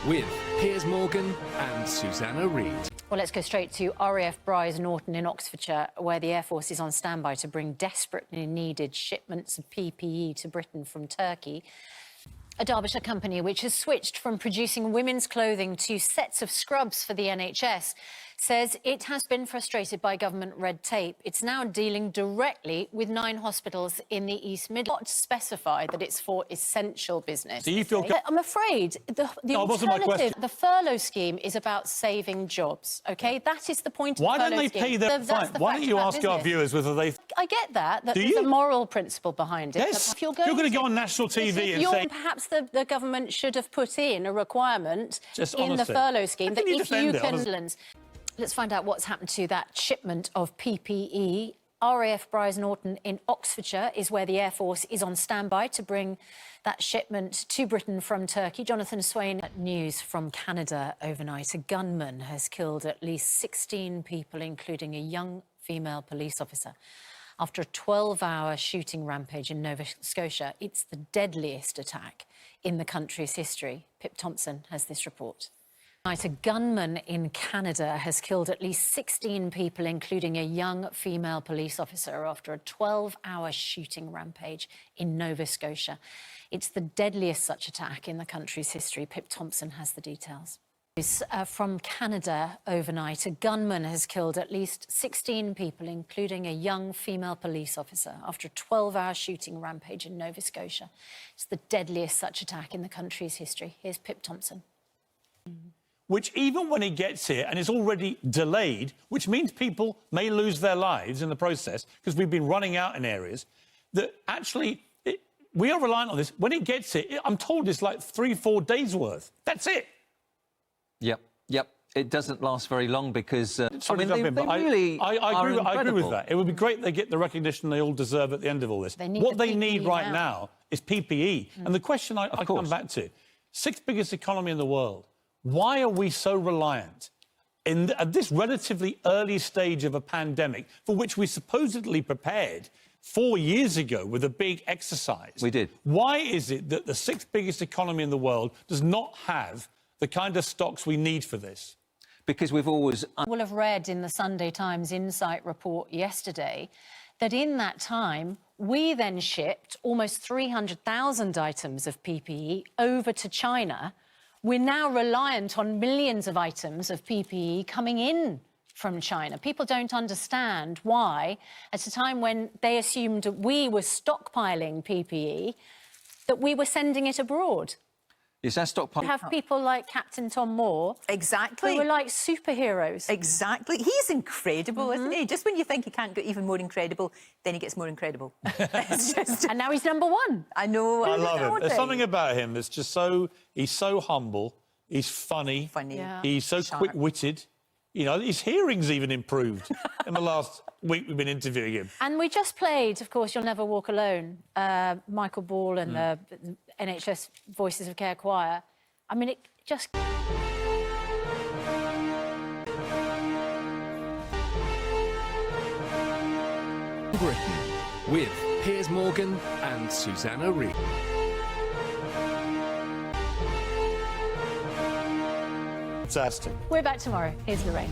with Piers Morgan and Susanna Reid. Well, let's go straight to RAF Bryce Norton in Oxfordshire, where the Air Force is on standby to bring desperately needed shipments of PPE to Britain from Turkey. A Derbyshire company which has switched from producing women's clothing to sets of scrubs for the NHS says it has been frustrated by government red tape. It's now dealing directly with 9 hospitals in the East Midlands. Not specify that it's for essential business. Do you feel... I'm afraid the alternative, the furlough scheme, is about saving jobs, OK? That is the point of the furlough scheme. Why don't they pay their fine? Why don't you ask our viewers whether they... I get that there's a moral principle behind it. Yes. If you're going to go on national TV and say... Perhaps the government should have put in a requirement in the furlough scheme that if you can... Let's find out what's happened to that shipment of PPE. RAF Bryce Norton in Oxfordshire is where the Air Force is on standby to bring that shipment to Britain from Turkey. Jonathan Swain. News from Canada overnight. A gunman has killed at least 16 people, including a young female police officer, after a 12-hour shooting rampage in Nova Scotia. It's the deadliest attack in the country's history. Pip Thompson has this report. A gunman in Canada has killed at least 16 people, including a young female police officer, after a 12-hour shooting rampage in Nova Scotia. It's the deadliest such attack in the country's history. Pip Thompson has the details. From Canada overnight, a gunman has killed at least 16 people, including a young female police officer, after a 12-hour shooting rampage in Nova Scotia. It's the deadliest such attack in the country's history. Here's Pip Thompson. Which, even when it gets here and it's already delayed, which means people may lose their lives in the process because we've been running out in areas, that actually we are reliant on this. When it gets here, I'm told it's like 3-4 days worth. That's it. Yep. It doesn't last very long because I agree with that. It would be great they get the recognition they all deserve at the end of all this. What they need right now is PPE. And the question I come back to, 6th biggest economy in the world. Why are we so reliant at this relatively early stage of a pandemic for which we supposedly prepared 4 years ago with a big exercise? We did. Why is it that the 6th biggest economy in the world does not have the kind of stocks we need for this? Because we've always... will have read in the Sunday Times Insight report yesterday that in that time we then shipped almost 300,000 items of PPE over to China. We're now reliant on millions of items of PPE coming in from China. People don't understand why, at a time when they assumed we were stockpiling PPE, that we were sending it abroad. Is that stockpile? We have people like Captain Tom Moore. Exactly. Who are like superheroes. Exactly. He's incredible, isn't he? Just when you think he can't get even more incredible, then he gets more incredible. It's just... And now he's #1. I know. I love him. There's something about him that's just so... He's so humble. He's funny. Yeah. He's so quick-witted. You know, his hearing's even improved in the last week we've been interviewing him. And we just played, of course, You'll Never Walk Alone, Michael Ball and the NHS Voices of Care Choir. I mean, it just... Britain with Piers Morgan and Susanna Reid. Fantastic. We're back tomorrow. Here's Lorraine.